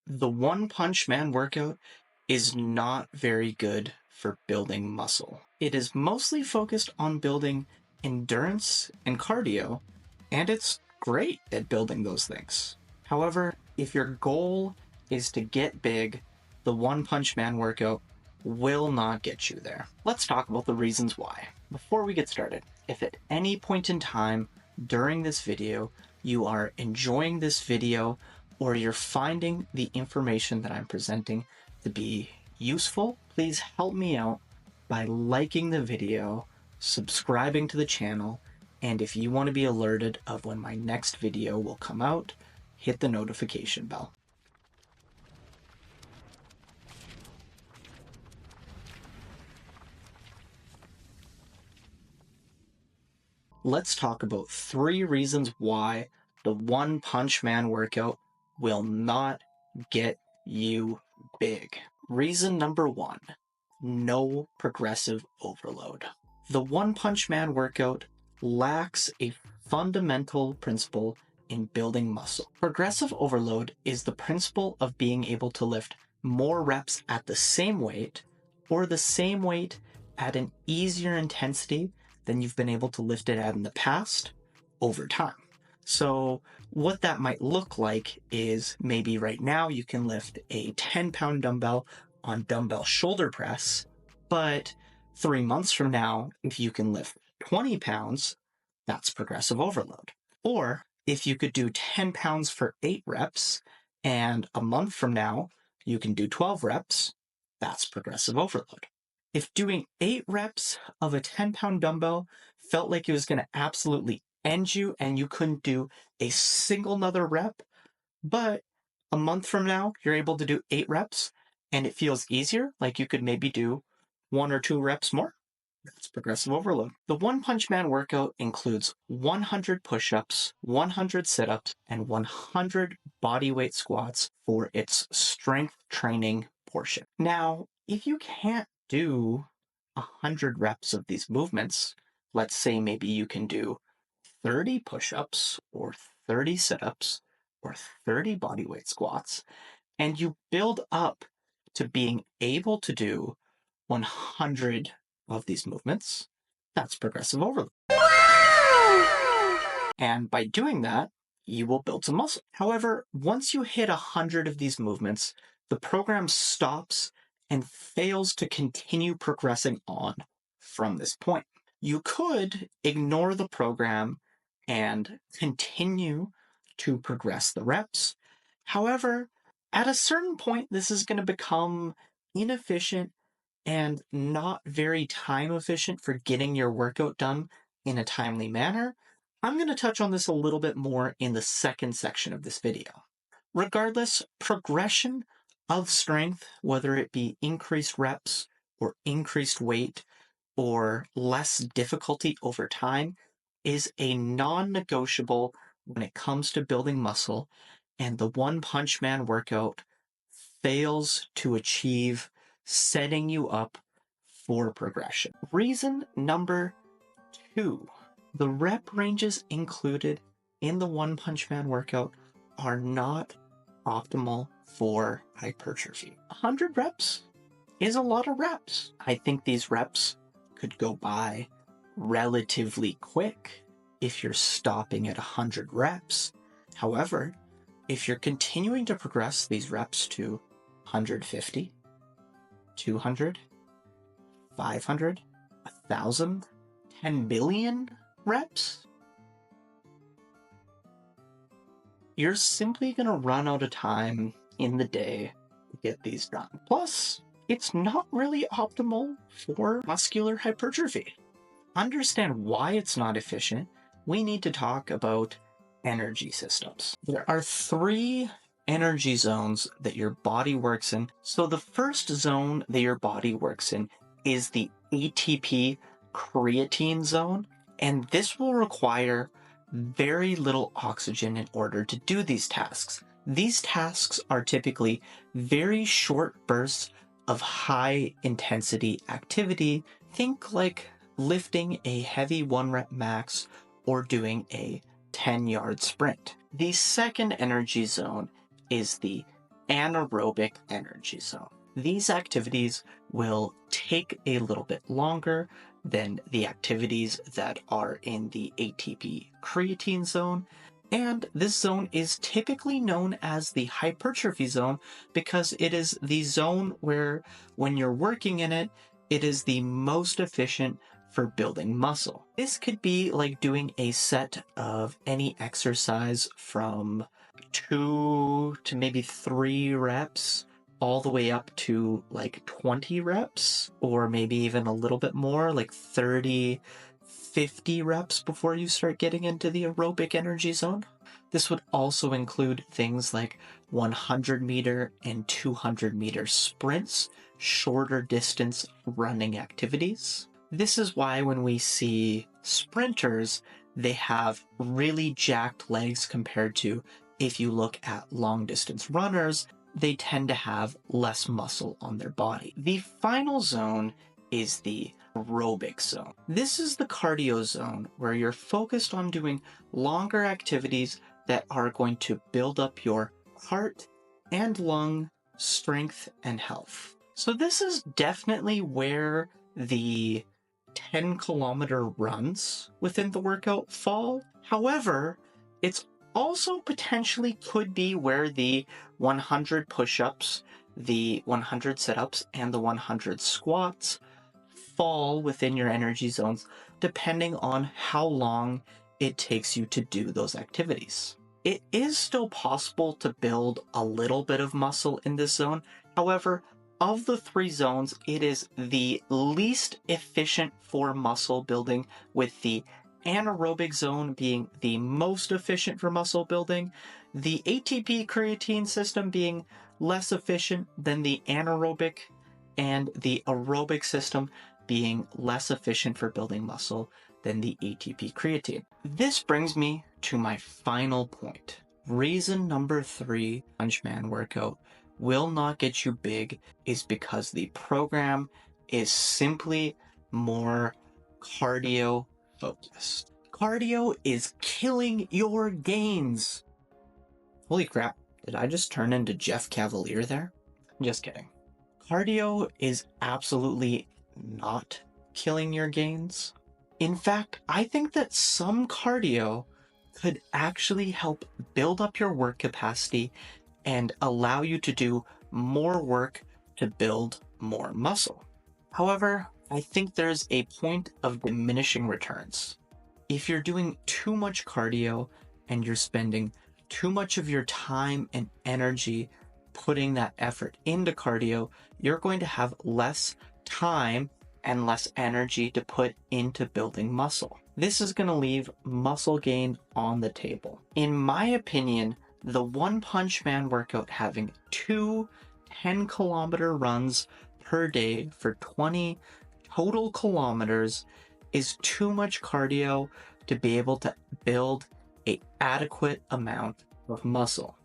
The One Punch Man workout is not very good for building muscle. It is mostly focused on building endurance and cardio, and it's great at building those things. However, if your goal is to get big, the One Punch Man workout will not get you there. Let's talk about the reasons why. Before we get started, if at any point in time during this video you are enjoying this video or you're finding the information that I'm presenting to be useful, please help me out by liking the video, subscribing to the channel, and if you want to be alerted of when my next video will come out, hit the notification bell. Let's talk about 3 reasons why the One Punch Man workout will not get you big. Reason number 1, no progressive overload. The One Punch Man workout lacks a fundamental principle in building muscle. Progressive overload is the principle of being able to lift more reps at the same weight or the same weight at an easier intensity than you've been able to lift it at in the past over time. So what that might look like is maybe right now you can lift a 10-pound dumbbell on dumbbell shoulder press, but 3 months from now, if you can lift 20 pounds, that's progressive overload. Or if you could do 10 pounds for 8 reps, and a month from now, you can do 12 reps, that's progressive overload. If doing 8 reps of a 10-pound dumbbell felt like it was going to absolutely end you and you couldn't do a single another rep, but a month from now you're able to do 8 reps and it feels easier, like you could maybe do 1 or 2 reps more, that's progressive overload. The One Punch Man workout includes 100 push-ups, 100 sit-ups, and 100 bodyweight squats for its strength training portion. Now, if you can't do 100 reps of these movements, let's say maybe you can do 30 push-ups or 30 sit-ups or 30 bodyweight squats, and you build up to being able to do 100 of these movements, that's progressive overload. And by doing that, you will build some muscle. However, once you hit 100 of these movements, the program stops and fails to continue progressing on from this point. You could ignore the program and continue to progress the reps. However, at a certain point, this is going to become inefficient and not very time efficient for getting your workout done in a timely manner. I'm going to touch on this a little bit more in the second section of this video. Regardless, progression of strength, whether it be increased reps or increased weight or less difficulty over time, is a non-negotiable when it comes to building muscle, and the One Punch Man workout fails to achieve setting you up for progression. Reason number 2, the rep ranges included in the One Punch Man workout are not optimal for hypertrophy. 100 reps is a lot of reps. I think these reps could go by relatively quick if you're stopping at 100 reps. However, if you're continuing to progress these reps to 150, 200, 500, 1,000, 10 billion reps, you're simply going to run out of time in the day to get these done. Plus, it's not really optimal for muscular hypertrophy. Understand why it's not efficient, we need to talk about energy systems. There are 3 energy zones that your body works in. So the first zone that your body works in is the ATP creatine zone, and this will require very little oxygen in order to do these tasks. These tasks are typically very short bursts of high intensity activity. Think like lifting a heavy 1 rep max or doing a 10-yard sprint. The second energy zone is the anaerobic energy zone. These activities will take a little bit longer than the activities that are in the ATP creatine zone. And this zone is typically known as the hypertrophy zone because it is the zone where, when you're working in it, it is the most efficient for building muscle. This could be like doing a set of any exercise from 2 to maybe 3 reps all the way up to like 20 reps, or maybe even a little bit more, like 30, 50 reps before you start getting into the aerobic energy zone. This would also include things like 100-meter and 200-meter sprints, shorter distance running activities. This is why when we see sprinters, they have really jacked legs compared to, if you look at long distance runners, they tend to have less muscle on their body. The final zone is the aerobic zone. This is the cardio zone where you're focused on doing longer activities that are going to build up your heart and lung strength and health. So this is definitely where the 10-kilometer runs within the workout fall. However, it's also potentially could be where the 100 push-ups, the 100 sit-ups, and the 100 squats fall within your energy zones, depending on how long it takes you to do those activities. It is still possible to build a little bit of muscle in this zone. However, of the 3 zones, it is the least efficient for muscle building, with the anaerobic zone being the most efficient for muscle building, the ATP creatine system being less efficient than the anaerobic, and the aerobic system being less efficient for building muscle than the ATP creatine. This brings me to my final point. Reason number 3, Punchman workout will not get you big is because the program is simply more cardio focused. Cardio is killing your gains. Holy crap, did I just turn into Jeff Cavalier there? Just kidding. Cardio is absolutely not killing your gains. In fact, I think that some cardio could actually help build up your work capacity and allow you to do more work to build more muscle. However, I think there's a point of diminishing returns. If you're doing too much cardio and you're spending too much of your time and energy putting that effort into cardio, you're going to have less time and less energy to put into building muscle. This is going to leave muscle gain on the table. In my opinion, the One Punch Man workout having 2 10-kilometer runs per day for 20 total kilometers is too much cardio to be able to build an adequate amount of muscle.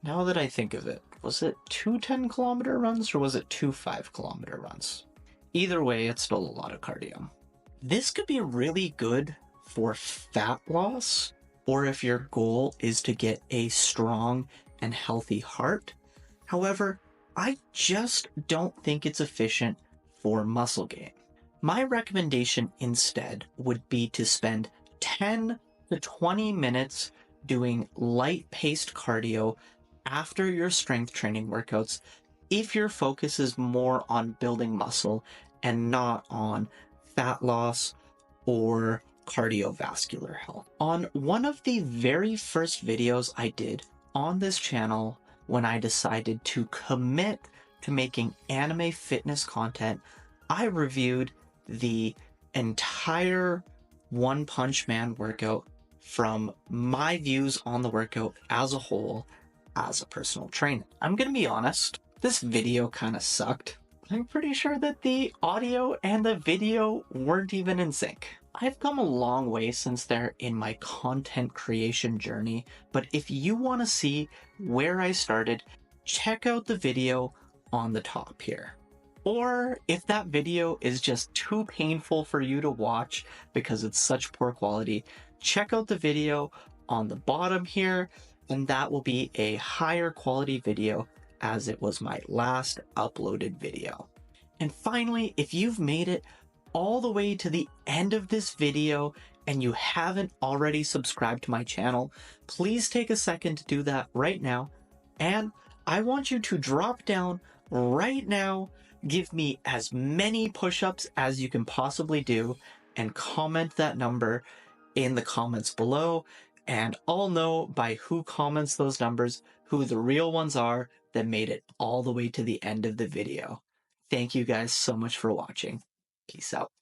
Now that I think of it, was it 2 10-kilometer runs or was it 2 5-kilometer runs? Either way, it's still a lot of cardio. This could be really good for fat loss, or if your goal is to get a strong and healthy heart. However, I just don't think it's efficient for muscle gain. My recommendation instead would be to spend 10 to 20 minutes doing light-paced cardio after your strength training workouts if your focus is more on building muscle and not on fat loss or cardiovascular health. On one of the very first videos I did on this channel, when I decided to commit to making anime fitness content, I reviewed the entire One Punch Man workout from my views on the workout as a whole as a personal trainer. I'm gonna be honest, this video kind of sucked. I'm pretty sure that the audio and the video weren't even in sync. I've come a long way since there in my content creation journey, but if you want to see where I started, check out the video on the top here. Or if that video is just too painful for you to watch because it's such poor quality, check out the video on the bottom here, and that will be a higher quality video as it was my last uploaded video. And finally, if you've made it all the way to the end of this video and you haven't already subscribed to my channel, please take a second to do that right now. And I want you to drop down right now, give me as many push-ups as you can possibly do, and comment that number in the comments below. And I'll know by who comments those numbers, who the real ones are that made it all the way to the end of the video. Thank you guys so much for watching. Peace out.